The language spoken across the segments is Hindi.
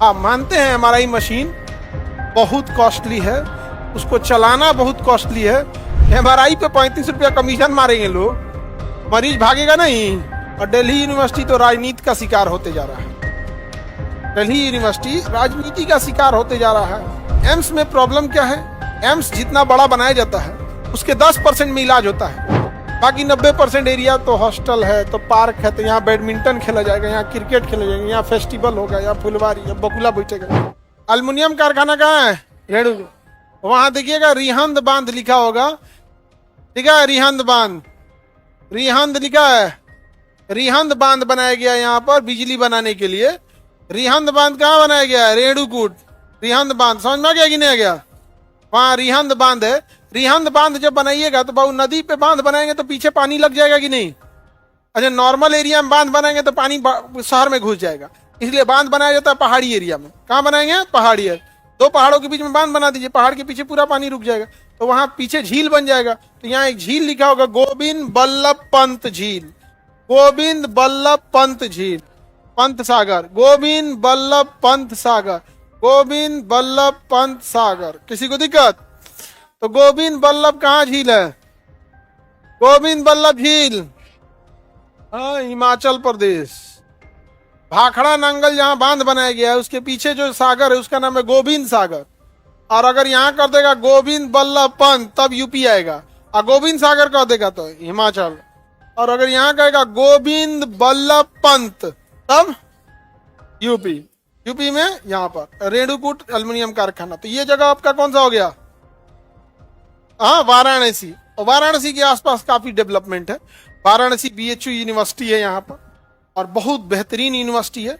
हाँ, मानते हैं एमआरआई मशीन बहुत कॉस्टली है, उसको चलाना बहुत कॉस्टली है। एमआरआई पे 35 रुपया कमीशन मारेंगे लोग, मरीज भागेगा नहीं। और दिल्ली यूनिवर्सिटी तो राजनीति का शिकार होते जा रहा है। दिल्ली यूनिवर्सिटी राजनीति का शिकार होते जा रहा है। एम्स में प्रॉब्लम क्या है? एम्स जितना बड़ा बनाया जाता है उसके 10% में इलाज होता है, बाकी 90% एरिया तो हॉस्टल है, तो पार्क है, तो यहाँ बैडमिंटन खेला जाएगा, यहाँ क्रिकेट खेला जाएगा, यहाँ फेस्टिवल होगा, यहाँ फुलवारी या बकुला बैठेगा। अल्युमिनियम कारखाना कहाँ है? रेणु, वहां देखिएगा रिहंद बांध लिखा होगा, लिखा है रिहंद बांध, रिहंद लिखा है। रिहंद बांध बनाया गया यहाँ पर बिजली बनाने के लिए। रिहंद बांध कहाँ बनाया गया है? रेणुकूट रिहंद बांध, समझ में आ गया कि नहीं आ गया? वहां रिहंद बांध है। रिहंद बांध जब बनाइएगा तो बाबू नदी पे बांध बनाएंगे तो पीछे पानी लग जाएगा कि नहीं? अच्छा, नॉर्मल एरिया में बांध बनाएंगे तो पानी शहर में घुस जाएगा, इसलिए बांध बनाया जाता है पहाड़ी एरिया में। कहाँ बनाएंगे? पहाड़ी है। दो पहाड़ों के बीच में बांध बना दीजिए, पहाड़ के पीछे पूरा पानी रुक जाएगा, तो वहां पीछे झील बन जाएगा। तो यहाँ एक झील लिखा होगा, गोविंद बल्लभ पंत झील, गोविंद बल्लभ पंत झील, पंत सागर, गोविंद बल्लभ पंत सागर, गोविंद बल्लभ पंत सागर। किसी को दिक्कत? तो गोविंद बल्लभ कहाँ झील है? गोविंद बल्लभ झील, हाँ, हिमाचल प्रदेश। भाखड़ा नांगल जहां बांध बनाया गया है उसके पीछे जो सागर है उसका नाम है गोविंद सागर। और अगर यहां कर देगा गोविंद बल्लभ पंत तब यूपी आएगा, और गोविंद सागर कर देगा तो हिमाचल। और अगर यहां कहेगा गोविंद बल्लभ पंत तब यूपी। यूपी में यहां पर रेणुकूट एल्युमिनियम कारखाना। तो ये जगह आपका कौन सा हो गया? हाँ, वाराणसी। और वाराणसी के आसपास काफी डेवलपमेंट है। वाराणसी बीएचयू यूनिवर्सिटी है यहाँ पर, और बहुत बेहतरीन यूनिवर्सिटी है।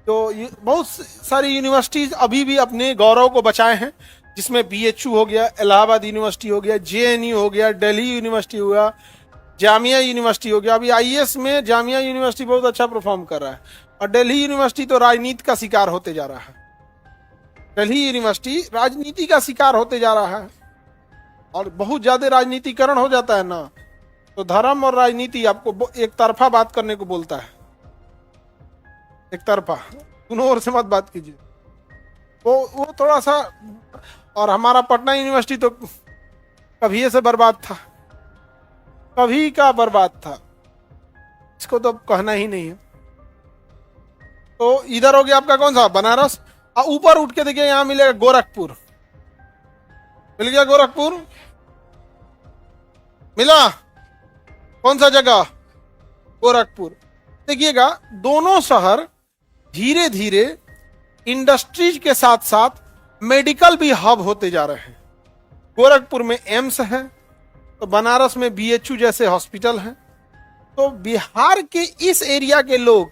तो बहुत सारी यूनिवर्सिटीज अभी भी अपने गौरव को बचाए हैं, जिसमें बीएचयू हो गया, इलाहाबाद यूनिवर्सिटी हो गया, जेएनयू हो गया, दिल्ली यूनिवर्सिटी हो गया, जामिया यूनिवर्सिटी हो गया। अभी आईएएस में जामिया यूनिवर्सिटी बहुत अच्छा परफॉर्म कर रहा है। और दिल्ली यूनिवर्सिटी तो राजनीति का शिकार होते जा रहा है। दिल्ली यूनिवर्सिटी राजनीति का शिकार होते जा रहा है, और बहुत ज्यादा राजनीतिकरण हो जाता है ना, तो धर्म और राजनीति आपको एक तरफा बात करने को बोलता है। एक तरफा, दोनों ओर से मत बात कीजिए। वो थोड़ा सा। और हमारा पटना यूनिवर्सिटी तो कभी से बर्बाद था, कभी का बर्बाद था, इसको तो कहना ही नहीं है। तो इधर हो गया आपका कौन सा? बनारस। और ऊपर उठ के देखिए, यहां मिलेगा गोरखपुर। मिल गया गोरखपुर, मिला। कौन सा जगह? गोरखपुर। देखिएगा, दोनों शहर धीरे धीरे इंडस्ट्रीज के साथ साथ मेडिकल भी हब होते जा रहे हैं। गोरखपुर में एम्स है, तो बनारस में बीएचयू जैसे हॉस्पिटल हैं। तो बिहार के इस एरिया के लोग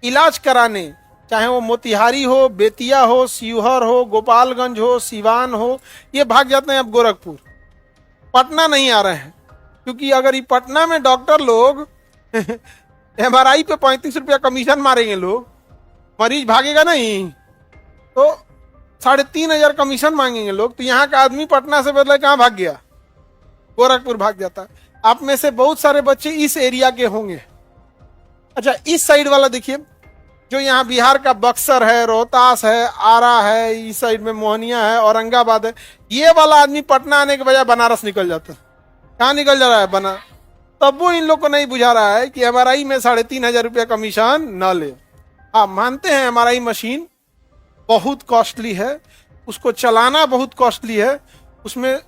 इलाज कराने, चाहे वो मोतिहारी हो, बेतिया हो, शिवहर हो, गोपालगंज हो, सिवान हो, ये भाग जाते हैं अब गोरखपुर। पटना नहीं आ रहे हैं, क्योंकि अगर ये पटना में डॉक्टर लोग एमआरआई पे 35 रुपया कमीशन मारेंगे लोग, मरीज भागेगा नहीं, तो 3,500 कमीशन मांगेंगे लोग। तो यहाँ का आदमी पटना से बदले कहाँ भाग गया? गोरखपुर भाग जाता है। आप में से बहुत सारे बच्चे इस एरिया के होंगे। अच्छा, इस साइड वाला देखिए, जो यहाँ बिहार का बक्सर है, रोहतास है, आरा है, इस साइड में मोहनिया है, औरंगाबाद है, ये वाला आदमी पटना आने के बजाय बनारस निकल जाता है। कहाँ निकल जा रहा है? बना। तब वो इन लोग को नहीं बुझा रहा है कि एमआरआई में 3,500 रुपया कमीशन न ले। हाँ, मानते हैं एमआरआई मशीन बहुत कॉस्टली है, उसको चलाना बहुत कॉस्टली है। उसमें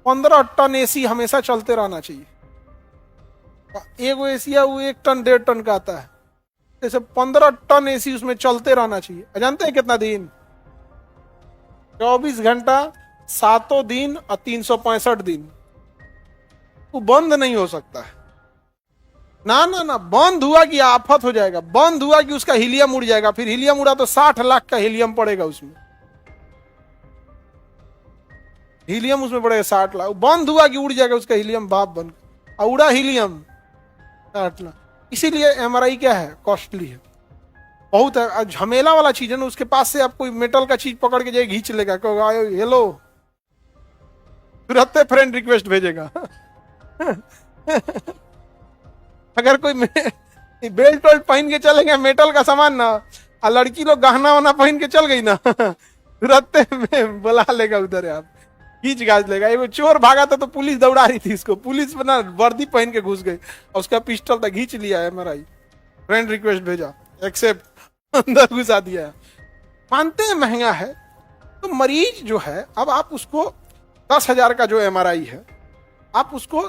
15 टन एसी हमेशा चलते रहना चाहिए। एगो एसी है वो 1 टन 1.5 टन का आता है, जैसे 15 टन एसी उसमें चलते रहना चाहिए। जानते हैं कितना दिन? 24 घंटा, 7 दिन और 365 दिन। वो बंद नहीं हो सकता है। ना ना ना, बंद हुआ कि आफत हो जाएगा, बंद हुआ कि उसका हीलियम उड़ जाएगा। फिर हीलियम उड़ा तो 60 लाख का हीलियम पड़ेगा उसमें, हीलियम उसमें पड़ेगा 60 लाख। बंद हुआ कि उड़ जाएगा उसका हीलियम भाप बन, और उड़ा हीलियम 60 लाख। इसीलिए एमआरआई क्या है? कॉस्टली है, बहुत है, झमेला वाला चीज है ना। उसके पास से आप कोई मेटल का चीज पकड़ के जाए खींच लेगा, कहोगा हेलो, तुरंत फ्रेंड रिक्वेस्ट भेजेगा। अगर कोई बेल्ट वेल्ट पहन के चलेगा मेटल का सामान ना, और लड़की लोग गहना वहना पहन के चल गई ना तुरंत में बुला लेगा उधर, आप खींच गाज लेगा। एगो चोर भागा था तो पुलिस दौड़ा रही थी इसको, पुलिस बना वर्दी पहन के घुस गई और उसका पिस्टल था, खींच लिया है MRI, फ्रेंड रिक्वेस्ट भेजा, एक्सेप्ट, अंदर घुसा दिया है। मानते हैं महंगा है, तो मरीज जो है, अब आप उसको 10,000 का जो MRI है, आप उसको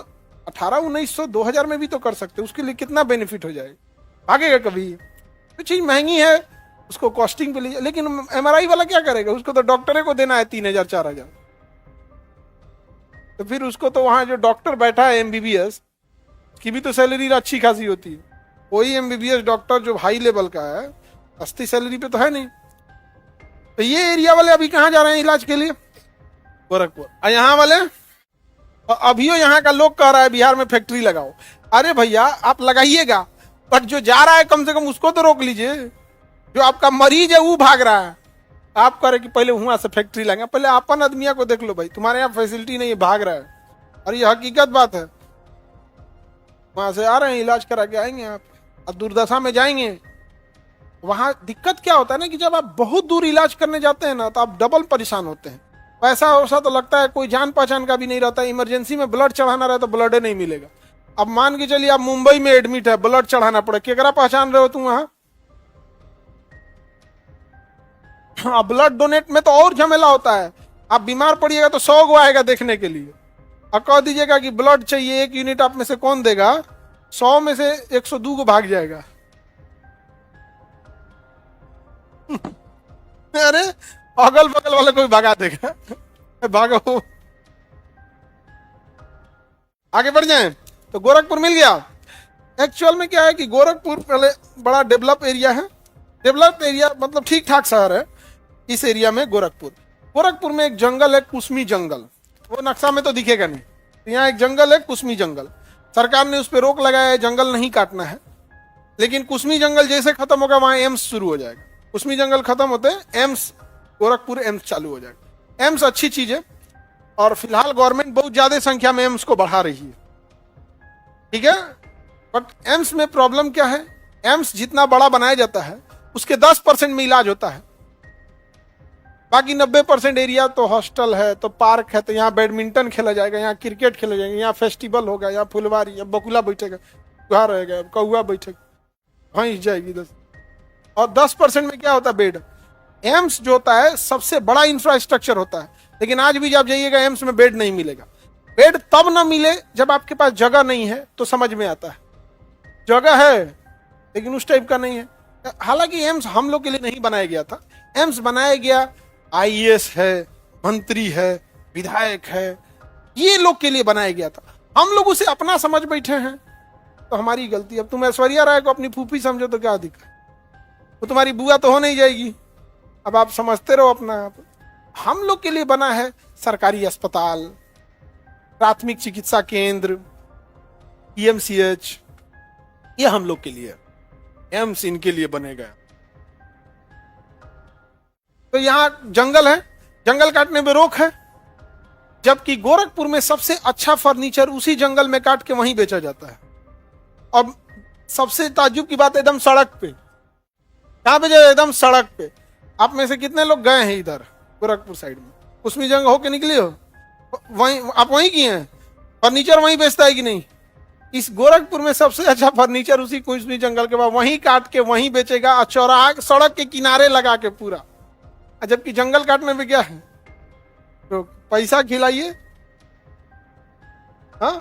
1800, 1900, 2000 में भी तो कर सकते, उसके लिए कितना बेनिफिट हो जाएगा, भागेगा कभी? तो चीज महंगी है, उसको कॉस्टिंग पे लीजिए, लेकिन MRI वाला क्या करेगा, उसको तो डॉक्टरे को देना है 3000, 4000, तो फिर उसको तो वहां जो डॉक्टर बैठा है MBBS की भी तो सैलरी अच्छी खासी होती है। कोई MBBS डॉक्टर जो हाई लेवल का है सस्ती सैलरी पे तो है नहीं। तो ये एरिया वाले अभी कहाँ जा रहे हैं इलाज के लिए? गोरखपुर। और यहाँ वाले अभियो यहाँ का लोग कह रहा है बिहार में फैक्ट्री लगाओ। अरे भैया आप लगाइएगा, बट जो जा रहा है कम से कम उसको तो रोक लीजिए। जो आपका मरीज है वो भाग रहा है, आप कह रहे कि पहले वहां से फैक्ट्री लाएंगे। पहले अपन आदमिया को देख लो भाई, तुम्हारे यहाँ फैसिलिटी नहीं है, भाग रहा है। और ये हकीकत बात है, वहां से आ रहे हैं, इलाज करा के आएंगे आप, अब दुर्दशा में जाएंगे। वहां दिक्कत क्या होता है ना कि जब आप बहुत दूर इलाज करने जाते हैं ना, तो आप डबल परेशान होते हैं। पैसा वैसा तो लगता है, कोई जान पहचान का भी नहीं रहता। इमरजेंसी में ब्लड चढ़ाना रहे तो ब्लड नहीं मिलेगा। अब मान के चलिए आप मुंबई में एडमिट है, ब्लड चढ़ाना पड़े, केकरा पहचान रहे हो तुम वहां? ब्लड डोनेट में तो और झमेला होता है। आप बीमार पड़िएगा तो 100 गो आएगा देखने के लिए, और कह दीजिएगा कि ब्लड चाहिए 1 यूनिट, आप में से कौन देगा? 100 में से 102 को भाग जाएगा। अरे अगल बगल वाले कोई भगा देगा, भागो। आगे बढ़ जाए तो गोरखपुर मिल गया। एक्चुअल में क्या है कि गोरखपुर पहले बड़ा डेवलप एरिया है, डेवलप एरिया मतलब ठीक ठाक शहर है। इस एरिया में गोरखपुर में एक जंगल है, कुसमी जंगल, वो नक्शा में तो दिखेगा नहीं। तो यहाँ एक जंगल है, कुसमी जंगल। सरकार ने उस पर रोक लगाया है, जंगल नहीं काटना है। लेकिन कुसमी जंगल जैसे खत्म होगा वहां एम्स शुरू हो जाएगा। कुसमी जंगल खत्म होते एम्स, गोरखपुर एम्स चालू हो जाएगा। एम्स अच्छी चीज है, और फिलहाल गवर्नमेंट बहुत ज्यादा संख्या में एम्स को बढ़ा रही है, ठीक है। बट एम्स में प्रॉब्लम क्या है? एम्स जितना बड़ा बनाया जाता है उसके 10% में इलाज होता है। बाकी 90% एरिया तो हॉस्टल है, तो पार्क है, तो यहाँ बैडमिंटन खेला जाएगा, यहाँ क्रिकेट खेला जाएगा, यहाँ फेस्टिवल होगा, यहाँ फुलवारी, यहाँ बकुला बैठेगा, गुहा रहेगा, कौआ बैठेगा, भैंस जाएगी 10। और 10% में क्या होता है? बेड। एम्स जो होता है सबसे बड़ा इंफ्रास्ट्रक्चर होता है, लेकिन आज भी जब जाइएगा एम्स में बेड नहीं मिलेगा। बेड तब ना मिले जब आपके पास जगह नहीं है, तो समझ में आता है। जगह है लेकिन उस टाइप का नहीं है। हालांकि एम्स हम लोग के लिए नहीं बनाया गया था, एम्स बनाया गया IAS है, मंत्री है, विधायक है, ये लोग के लिए बनाया गया था। हम लोग उसे अपना समझ बैठे हैं, तो हमारी गलती। अब तुम ऐश्वर्या राय को अपनी फूफी समझो तो क्या दिक्कत, वो तुम्हारी बुआ तो हो नहीं जाएगी। अब आप समझते रहो अपना आप। हम लोग के लिए बना है सरकारी अस्पताल, प्राथमिक चिकित्सा केंद्र, PMCH, ये हम लोग के लिए। एम्स इनके लिए बनेगा। तो यहां जंगल है, जंगल काटने में रोक है, जबकि गोरखपुर में सबसे अच्छा फर्नीचर उसी जंगल में काट के वहीं बेचा जाता है। और सबसे ताज्जुब की बात, एकदम सड़क पे। कहां पे जाए? एकदम सड़क पे। आप में से कितने लोग गए हैं इधर गोरखपुर साइड में? कुसमी जंग होके निकले हो? वहीं आप वहीं की हैं? फर्नीचर वहीं बेचता है कि नहीं? इस गोरखपुर में सबसे अच्छा फर्नीचर उसी कुसमी जंगल के बाद वहीं काट के वहीं बेचेगा, चौराहा सड़क के किनारे लगा के पूरा। जबकि जंगल काटने में क्या है? तो पैसा खिलाइए, हाँ,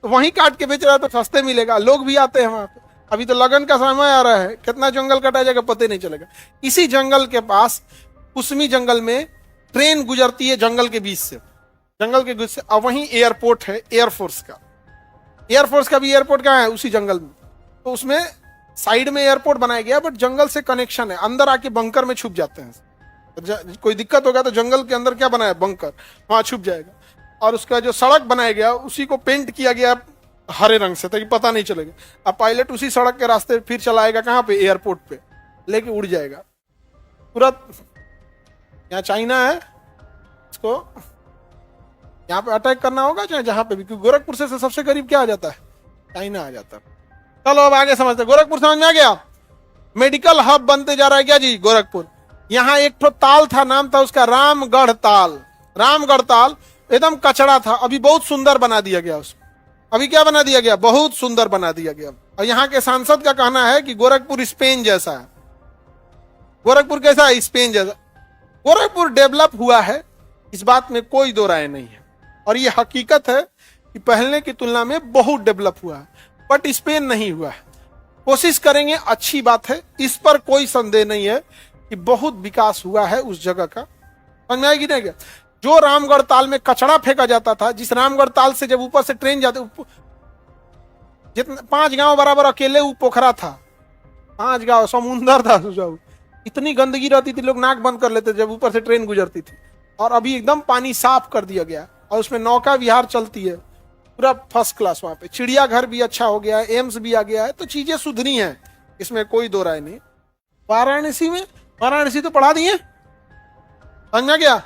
तो वहीं काट के बेच रहा है तो सस्ते मिलेगा, लोग भी आते हैं वहां पे। अभी तो लगन का समय आ रहा है, कितना जंगल कटा जाएगा पता नहीं चलेगा। इसी जंगल के पास कुसमी जंगल में ट्रेन गुजरती है जंगल के बीच से, जंगल के बीच से। और वहीं एयरपोर्ट है एयरफोर्स का। एयरफोर्स का भी एयरपोर्ट कहाँ है? उसी जंगल में। तो उसमें साइड में एयरपोर्ट बनाया गया, बट जंगल से कनेक्शन है, अंदर आके बंकर में छुप जाते हैं। कोई दिक्कत होगा तो जंगल के अंदर क्या बनाया? बंकर, वहां छुप जाएगा। और उसका जो सड़क बनाया गया उसी को पेंट किया गया हरे रंग से, ताकि पता नहीं चलेगा। अब पायलट उसी सड़क के रास्ते फिर चलाएगा, कहाँ पे? एयरपोर्ट पे लेके उड़ जाएगा तुरंत। यहाँ चाइना है, इसको यहाँ पे अटैक करना होगा, चाहे जहां पे भी, क्योंकि गोरखपुर से सबसे करीब क्या आ जाता है? चाइना आ जाता है। चलो अब आगे समझते। गोरखपुर समझ में आ गया? मेडिकल हब बनते जा रहा है क्या जी गोरखपुर। यहाँ एक तो ताल था, नाम था उसका रामगढ़ ताल। रामगढ़ ताल एकदम कचड़ा था, अभी बहुत सुंदर बना दिया गया उसको। अभी क्या बना दिया गया, बहुत सुंदर बना दिया गया। और यहाँ के सांसद का कहना है कि गोरखपुर स्पेन जैसा है। गोरखपुर कैसा है, स्पेन जैसा। गोरखपुर डेवलप हुआ है, इस बात में कोई दो राय नहीं है, और ये हकीकत है कि पहले की तुलना में बहुत डेवलप हुआ है, बट स्पेन नहीं हुआ है। कोशिश करेंगे, अच्छी बात है, इस पर कोई संदेह नहीं है कि बहुत विकास हुआ है उस जगह का। समझ में आएगी नहीं क्या। जो रामगढ़ ताल में कचड़ा फेंका जाता था, जिस रामगढ़ ताल से जब ऊपर से ट्रेन जाते, जितने 5 गांव बराबर अकेले वो पोखरा था, 5 गांव समुंदर था। इतनी गंदगी रहती थी, लोग नाक बंद कर लेते जब ऊपर से ट्रेन गुजरती थी। और अभी एकदम पानी साफ कर दिया गया, और उसमें नौका विहार चलती है, पूरा फर्स्ट क्लास। वहां पे चिड़ियाघर भी अच्छा हो गया है, एम्स भी आ गया है, तो चीजें सुधरी हैं, इसमें कोई दो राय नहीं। वाराणसी में, वाराणसी तो पढ़ा दिए, समझा गया।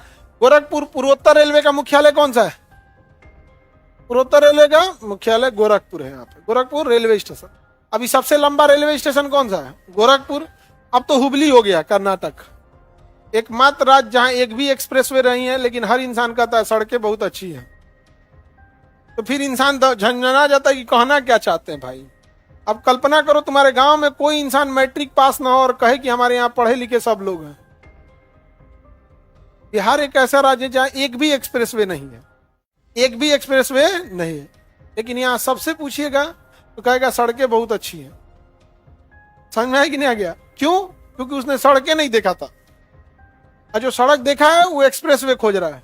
गोरखपुर पूर्वोत्तर रेलवे का मुख्यालय कौन सा है, पूर्वोत्तर रेलवे का मुख्यालय गोरखपुर है। यहाँ पे गोरखपुर रेलवे स्टेशन। अभी सबसे लंबा रेलवे स्टेशन कौन सा है, गोरखपुर। अब तो हुबली हो गया, कर्नाटक। एकमात्र राज्य जहां एक भी एक्सप्रेसवे रही है, लेकिन हर इंसान कहता है सड़कें बहुत अच्छी है। तो फिर इंसान झंझना जाता है कि कहना क्या चाहते हैं भाई। अब कल्पना करो तुम्हारे गांव में कोई इंसान मैट्रिक पास ना हो और कहे कि हमारे यहाँ पढ़े लिखे सब लोग हैं। बिहार एक ऐसा राज्य है जहां एक भी एक्सप्रेसवे नहीं है, एक भी एक्सप्रेसवे नहीं है, लेकिन यहाँ सबसे पूछिएगा तो कहेगा सड़कें बहुत अच्छी हैं। समझ में आया कि नहीं आ गया। क्यों, क्योंकि उसने सड़कें नहीं देखा था, और जो सड़क देखा है वो एक्सप्रेसवे खोज रहा है।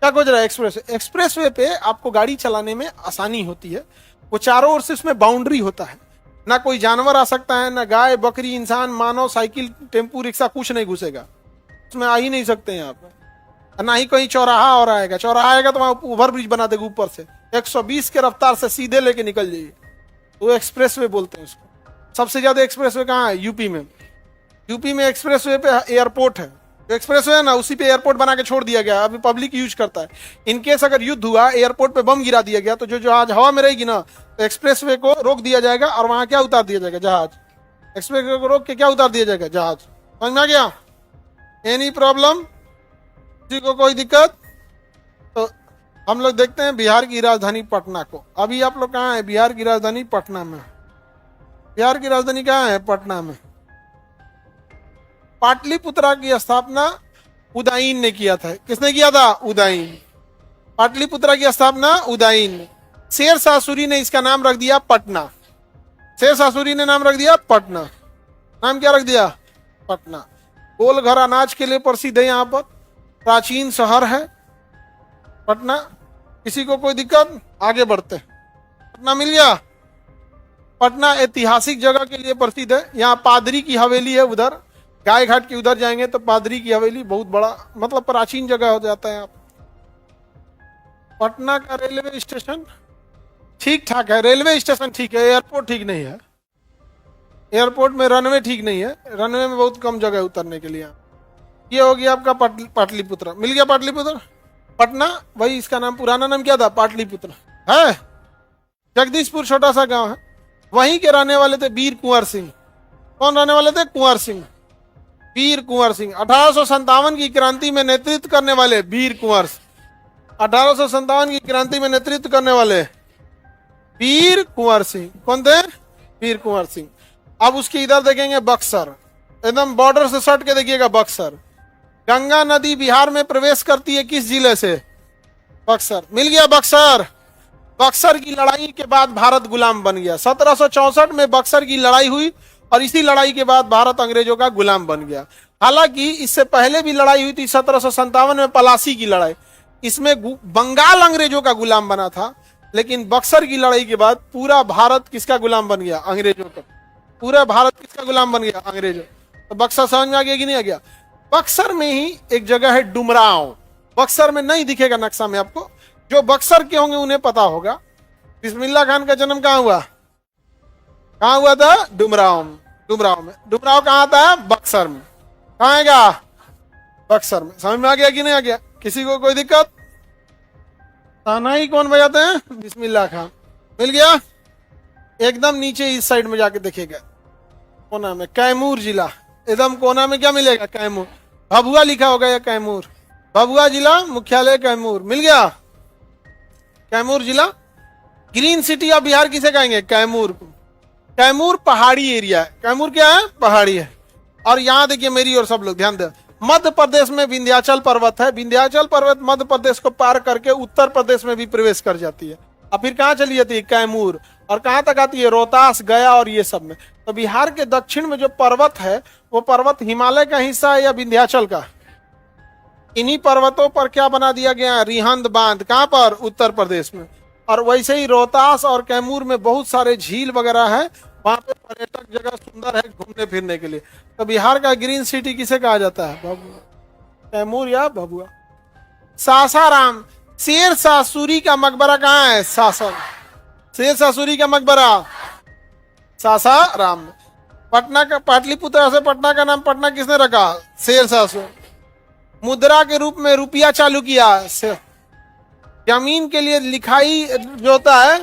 क्या खोज रहा है, एक्सप्रेसवे पे आपको गाड़ी चलाने में आसानी होती है। वो चारों ओर से उसमें बाउंड्री होता है, ना कोई जानवर आ सकता है, ना गाय बकरी इंसान मानव साइकिल टेम्पू रिक्शा कुछ नहीं घुसेगा, उसमें आ ही नहीं सकते हैं आप। ना ही कहीं चौराहा और आएगा, चौराहा आएगा तो वहां ओवर ब्रिज बना देगा ऊपर से, 120 के रफ्तार से सीधे लेके निकल जाइए, तो एक्सप्रेसवे बोलते हैं उसको। सबसे ज्यादा एक्सप्रेसवे कहाँ है, यूपी में। यूपी में एक्सप्रेसवे पे एयरपोर्ट है, जो एक्सप्रेसवे है ना उसी पे एयरपोर्ट बना के छोड़ दिया गया, अभी पब्लिक यूज करता है। इनकेस अगर युद्ध हुआ, एयरपोर्ट पे बम गिरा दिया गया, तो जो जहाज हवा में रहेगी ना, तो एक्सप्रेसवे को रोक दिया जाएगा, और वहां क्या उतार दिया जाएगा, जहाज। एक्सप्रेसवे को रोक के क्या उतार दिया जाएगा, जहाज। समझ में आ गया। एनी प्रॉब्लम, किसी को कोई दिक्कत। तो हम लोग देखते हैं बिहार की राजधानी पटना को। अभी आप लोग कहाँ है, बिहार की राजधानी पटना में। बिहार की राजधानी कहाँ है, पटना में। पाटलिपुत्रा की स्थापना उदयन ने किया था। किसने किया था, उदयन। पाटलिपुत्रा की स्थापना उदयन। शेरशाह सूरी ने इसका नाम रख दिया पटना। शेरशाह सूरी ने नाम रख दिया पटना। नाम क्या रख दिया, पटना। गोल घर अनाज के लिए प्रसिद्ध है, यहाँ पर प्राचीन शहर है पटना। किसी को कोई दिक्कत, आगे बढ़ते। पटना मिल गया। पटना ऐतिहासिक जगह के लिए प्रसिद्ध है। यहाँ पादरी की हवेली है, उधर गाय घाट की उधर जाएंगे तो पादरी की हवेली, बहुत बड़ा मतलब प्राचीन जगह हो जाता है यहाँ। पटना का रेलवे स्टेशन ठीक ठाक है, रेलवे स्टेशन ठीक है, एयरपोर्ट ठीक नहीं है। एयरपोर्ट में रनवे ठीक नहीं है, रनवे में बहुत कम जगह उतरने के लिए। ये हो गया आपका पाटलिपुत्र। मिल गया पाटलिपुत्र। पटना वही, इसका नाम पुराना नाम क्या था, पाटलिपुत्र है। जगदीशपुर छोटा सा गांव है, वहीं के रहने वाले थे वीर कुंवर सिंह। कौन रहने वाले थे, कुंवर सिंह, वीर कुंवर सिंह। 1857 की क्रांति में नेतृत्व करने वाले वीर कुंवर सिंह। 1857 की क्रांति में नेतृत्व करने वाले वीर कुंवर सिंह कौन थे, वीर कुंवर सिंह। अब उसके इधर देखेंगे बक्सर, एकदम बॉर्डर से सट के देखिएगा बक्सर। गंगा नदी बिहार में प्रवेश करती है किस जिले से, बक्सर। मिल गया बक्सर। बक्सर की लड़ाई के बाद भारत गुलाम बन गया। 1764 में बक्सर की लड़ाई हुई, और इसी लड़ाई के बाद भारत अंग्रेजों का गुलाम बन गया। हालांकि इससे पहले भी लड़ाई हुई थी 1757 में, पलासी की लड़ाई। इसमें बंगाल अंग्रेजों का गुलाम बना था, लेकिन बक्सर की लड़ाई के बाद पूरा भारत किसका गुलाम बन गया, अंग्रेजों का। पूरा भारत किसका गुलाम बन गया, अंग्रेजों। तो बक्सर समझ में आ गया कि नहीं आ गया। बक्सर में ही एक जगह है डुमरांव। बक्सर में नहीं दिखेगा नक्शा में आपको, जो बक्सर के होंगे उन्हें पता होगा। बिस्मिल्लाह खान का जन्म कहाँ हुआ, कहाँ हुआ था, डुमरांव। डुमरांव में, डुमरांव कहाँ आता है, बक्सर में। कहाँ आएगा, बक्सर में। समझ में आ गया कि नहीं आ गया, किसी को कोई दिक्कत। तानाई कौन बजाते हैं, बिस्मिल्लाह खान। मिल गया। एकदम नीचे इस साइड में जाके देखिएगा, कोना में, कैमूर जिला, एकदम कोना में क्या मिलेगा? कैमूर। भभुआ लिखा होगा या कैमूर? भभुआ जिला मुख्यालय कैमूर, मिल गया। कैमूर जिला। ग्रीन सिटी ऑफ बिहार किसे कहेंगे? कैमूर। कैमूर पहाड़ी एरिया है। कैमूर क्या है? पहाड़ी है। और यहां देखिए मेरी और सब लोग ध्यान दें, मध्य प्रदेश में विंध्याचल पर्वत है। विंध्याचल पर्वत मध्य प्रदेश को पार करके उत्तर प्रदेश में भी प्रवेश कर जाती है। अब फिर कहां चली जाती है? कैमूर। और कहां तक आती है? रोहतास, गया और ये सब में। तो बिहार के दक्षिण में जो पर्वत है वो पर्वत हिमालय का हिस्सा है या विंध्याचल का? इन्हीं पर्वतों पर क्या बना दिया गया? रिहंद बांध। कहां पर? उत्तर प्रदेश में। और वैसे ही रोहतास और कैमूर में बहुत सारे झील वगैरह है, वहां पे पर्यटक जगह सुंदर है घूमने फिरने के लिए। तो बिहार का ग्रीन सिटी किसे कहा जाता है? भभुआ, कैमूर या भभुआ। सासाराम, शेरशाह सूरी का मकबरा कहाँ है? सासाराम। शेरशाह सूरी का मकबरा सासाराम। पटना का, पाटलिपुत्र से पटना का नाम पटना किसने रखा? शेरशाह सूरी। मुद्रा के रूप में रुपया चालू किया। जमीन के लिए लिखाई जो होता है,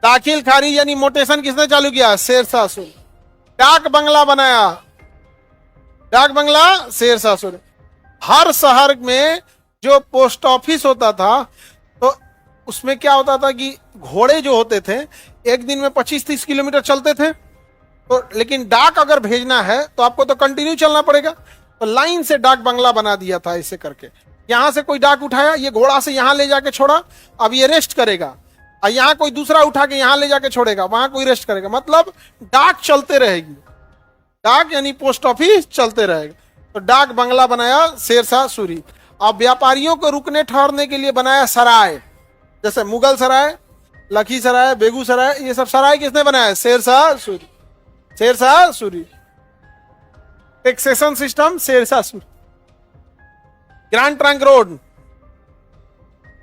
दाखिल खारिज यानी मोटेशन किसने चालू किया? शेरशाह सूरी। डाक बंगला बनाया, डाक बंगला शेरशाह सूरी। हर शहर में जो पोस्ट ऑफिस होता था तो उसमें क्या होता था कि घोड़े जो होते थे एक दिन में 25-30 किलोमीटर चलते थे। तो लेकिन डाक अगर भेजना है तो आपको तो कंटिन्यू चलना पड़ेगा। तो लाइन से डाक बंगला बना दिया था ऐसे करके। यहां से कोई डाक उठाया, ये घोड़ा से यहां ले जाके छोड़ा, अब ये रेस्ट करेगा। और यहां कोई दूसरा उठा के यहां ले जाके छोड़ेगा, वहां कोई रेस्ट करेगा। मतलब डाक चलते रहेगी। डाक यानी पोस्ट ऑफिस चलते रहेगा। तो डाक बंगला बनाया शेरशाह सूरी। अब व्यापारियों को रुकने ठहरने के लिए बनाया सराय, जैसे मुगल सराय, लखीसराय, बेगूसराय, ये सब सराय किसने बनाया? Sher Shah Suri. Sher Shah Suri. Taxation system Sher Shah Suri. Grand Trunk Road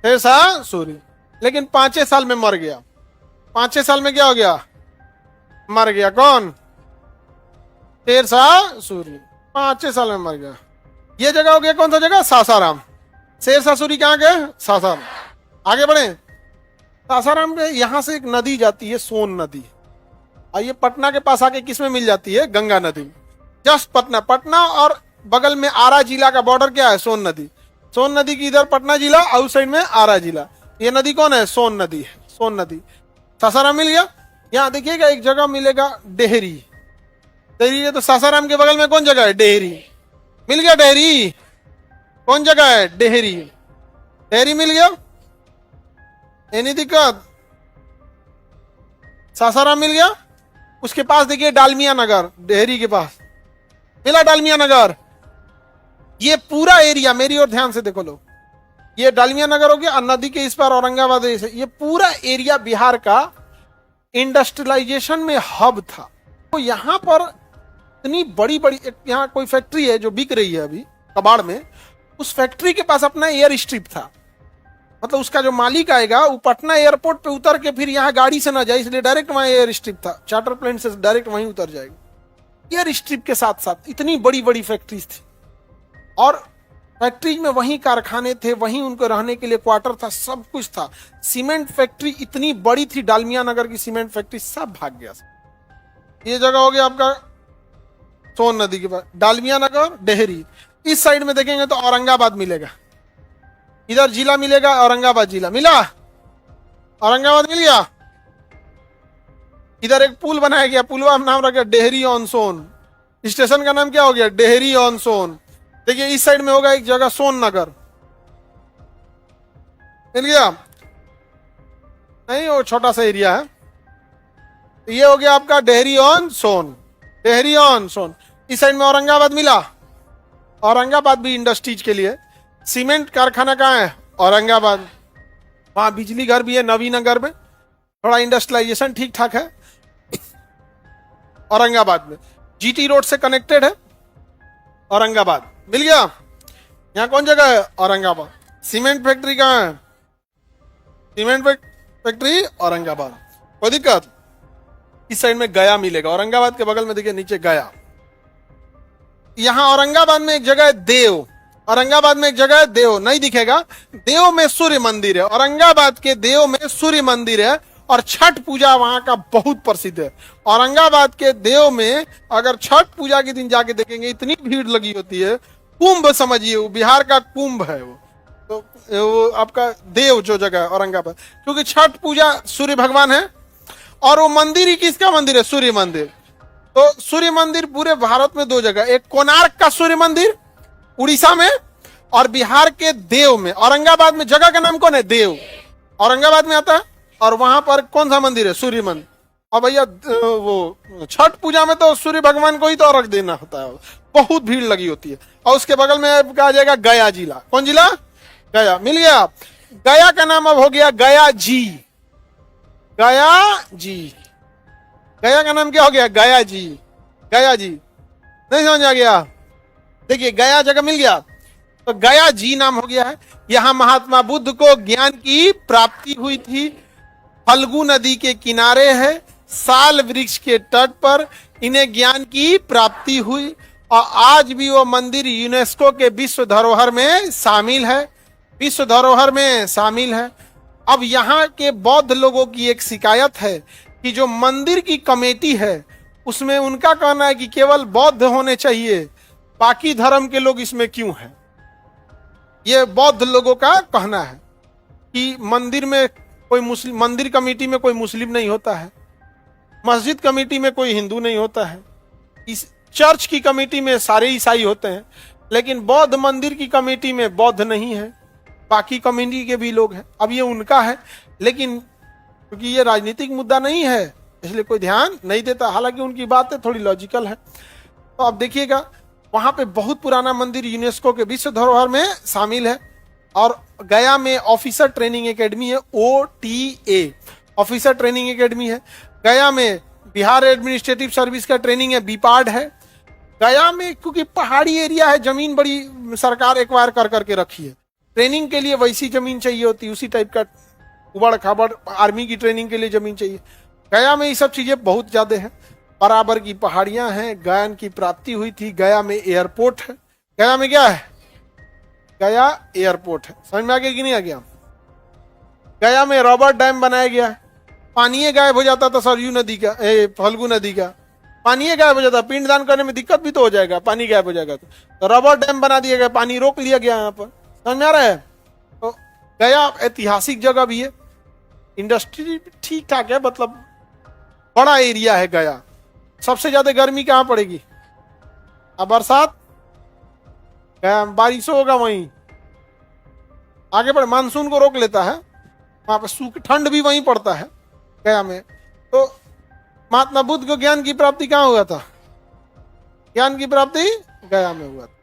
Sher Shah Suri. लेकिन 5 साल में मर गया। 5 साल में क्या हो गया? मर गया। कौन? शेरशाह सूरी। 5 साल में मर गया। ये जगह हो गया कौन सा जगह? सासाराम। शेरशाह सूरी कहां गए? सासाराम। आगे बढ़े। सासाराम में यहां से एक नदी जाती है, सोन नदी। और ये पटना के पास आके किसमें मिल जाती है? गंगा नदी। जस्ट पटना, पटना और बगल में आरा जिला का बॉर्डर क्या है? सोन नदी। सोन नदी की इधर पटना जिला, आउट साइड में आरा जिला। ये नदी कौन है? सोन नदी है। सोन नदी। सासाराम मिल गया। यहां देखिएगा एक जगह मिलेगा डेहरी। डेहरी है तो सासाराम के बगल में कौन जगह है? डेहरी। मिल गया डेहरी। कौन जगह है? डेहरी। डेहरी मिल गया। एनी दिक्कत? सासाराम मिल गया। उसके पास देखिए डालमिया नगर, डेहरी के पास मिला डालमिया नगर। ये पूरा एरिया मेरी ओर ध्यान से देखो लोग, ये डालमिया नगर हो गया और नदी के इस पार औरंगाबाद। ये पूरा एरिया बिहार का इंडस्ट्रियलाइजेशन में हब था। तो यहां पर इतनी बड़ी बड़ी, यहाँ कोई फैक्ट्री है जो बिक रही है अभी कबाड़ में, उस फैक्ट्री के पास अपना एयर स्ट्रिप था। मतलब उसका जो मालिक आएगा वो पटना एयरपोर्ट पे उतर के फिर यहाँ गाड़ी से ना जाए, इसलिए डायरेक्ट वहां एयर स्ट्रिप था। चार्टर प्लेन से डायरेक्ट वहीं उतर जाएगा। एयर स्ट्रिप के साथ साथ इतनी बड़ी बड़ी फैक्ट्रीज थी और फैक्ट्रीज में वहीं कारखाने थे, वहीं उनको रहने के लिए क्वार्टर था, सब कुछ था। सीमेंट फैक्ट्री इतनी बड़ी थी, डालमिया नगर की सीमेंट फैक्ट्री, सब भाग गया। ये जगह हो गया आपका सोन नदी के पास, डालमिया नगर, डेहरी। इस साइड में देखेंगे तो औरंगाबाद मिलेगा। इधर जिला मिलेगा औरंगाबाद जिला। मिला? औरंगाबाद मिल गया। इधर एक पुल बनाया गया, पुल का नाम रखा डेहरी ऑन सोन। स्टेशन का नाम क्या हो गया? डेहरी ऑन सोन। देखिए इस साइड में होगा एक जगह सोन नगर। मिल गया? नहीं, वो छोटा सा एरिया है। ये हो गया आपका डेहरी ऑन सोन। डेहरी ऑन सोन। इस साइड में औरंगाबाद मिला। औरंगाबाद भी इंडस्ट्रीज के लिए। सीमेंट कारखाना कहाँ है? औरंगाबाद। वहां बिजली घर भी है नवीनगर में, थोड़ा इंडस्ट्रियलाइजेशन ठीक ठाक है औरंगाबाद में। जीटी रोड से कनेक्टेड है औरंगाबाद। मिल गया? यहाँ कौन जगह है? औरंगाबाद। सीमेंट फैक्ट्री कहाँ है? Cement factory Aurangabad. कोई दिक्कत? इस साइड में गया मिलेगा। औरंगाबाद के बगल में देखिए नीचे गया। यहां औरंगाबाद में एक जगह है देव। औरंगाबाद में एक जगह है देव, नहीं दिखेगा। देव में सूर्य मंदिर है। औरंगाबाद के देव में सूर्य मंदिर है और छठ पूजा वहां का बहुत प्रसिद्ध है। औरंगाबाद के देव में अगर छठ पूजा के दिन जाके देखेंगे इतनी भीड़ लगी होती है, कुंभ समझिए, वो बिहार का कुंभ है वो। तो वो आपका देव जो जगह है औरंगाबाद, क्योंकि छठ पूजा सूर्य भगवान है। और वो मंदिर ही किसका मंदिर है? सूर्य मंदिर। तो सूर्य मंदिर पूरे भारत में दो जगह, एक कोणार्क का सूर्य मंदिर उड़ीसा में, और बिहार के देव में। औरंगाबाद में जगह का नाम कौन है? देव, औरंगाबाद में आता है। और वहां पर कौन सा मंदिर है? सूर्य मंदिर। और भैया वो छठ पूजा में तो सूर्य भगवान को ही तो अर्घ देना होता है, बहुत भीड़ लगी होती है। और उसके बगल में कहा जाएगा गया जिला। कौन जिला? गया। मिल गया। गया का नाम अब हो गया गया जी। गया जी, गया का नाम क्या हो गया? गया जी। गया जी नहीं समझ आ गया? देखिए गया जगह मिल गया तो गया जी नाम हो गया है। यहां महात्मा बुद्ध को ज्ञान की प्राप्ति हुई थी। फल्गु नदी के किनारे है, साल वृक्ष के तट पर इन्हें ज्ञान की प्राप्ति हुई। और आज भी वो मंदिर यूनेस्को के विश्व धरोहर में शामिल है, विश्व धरोहर में शामिल है। अब यहाँ के बौद्ध लोगों की एक शिकायत है कि जो मंदिर की कमेटी है उसमें उनका कहना है कि केवल बौद्ध होने चाहिए, बाकी धर्म के लोग इसमें क्यों हैं? ये बौद्ध लोगों का कहना है कि मंदिर में कोई मुस्लिम, मंदिर कमेटी में कोई मुस्लिम नहीं होता है, मस्जिद कमेटी में कोई हिंदू नहीं होता है, इस चर्च की कमेटी में सारे ईसाई होते हैं, लेकिन बौद्ध मंदिर की कमेटी में बौद्ध नहीं है, बाकी कम्युनिटी के भी लोग हैं। अब ये उनका है, लेकिन क्योंकि ये राजनीतिक मुद्दा नहीं है इसलिए कोई ध्यान नहीं देता। हालांकि उनकी बातें थोड़ी लॉजिकल है। तो अब देखिएगा वहां पे बहुत पुराना मंदिर यूनेस्को के विश्व धरोहर में शामिल है। और गया में ऑफिसर ट्रेनिंग एकेडमी है, OTA ऑफिसर ट्रेनिंग एकेडमी है। गया में बिहार एडमिनिस्ट्रेटिव सर्विस का ट्रेनिंग है, बीपाड है। गया में क्योंकि पहाड़ी एरिया है, जमीन बड़ी सरकार एक्वायर कर करके रखी है, ट्रेनिंग के लिए वैसी जमीन चाहिए होती, उसी टाइप का उबड़ खाबड़ आर्मी की ट्रेनिंग के लिए जमीन चाहिए। गया में ये सब चीजें बहुत ज्यादा हैं, बराबर की पहाड़ियां हैं, ज्ञान की प्राप्ति हुई थी। गया में एयरपोर्ट है। गया में क्या है? गया एयरपोर्ट है। समझ में आ गया कि नहीं आ गया? गया में रॉबर्ट डैम बनाया गया है। पानी गायब हो जाता था सरयू नदी का, फल्गु नदी का पानी गायब हो जाता, पिंडदान करने में दिक्कत भी तो हो जाएगा, पानी गायब हो जाएगा। तो रॉबर्ट डैम बना दिया गया, पानी रोक लिया गया यहाँ पर। समझ में आ रहा है? तो गया ऐतिहासिक जगह भी है, इंडस्ट्री ठीक ठाक है, मतलब बड़ा एरिया है गया। सबसे ज्यादा गर्मी कहाँ पड़ेगी? अब बरसात, गया बारिश होगा, वहीं आगे बढ़े मानसून को रोक लेता है, वहां पर सूख ठंड भी वहीं पड़ता है गया में। तो महात्मा बुद्ध को ज्ञान की प्राप्ति कहाँ हुआ था? ज्ञान की प्राप्ति गया में हुआ था।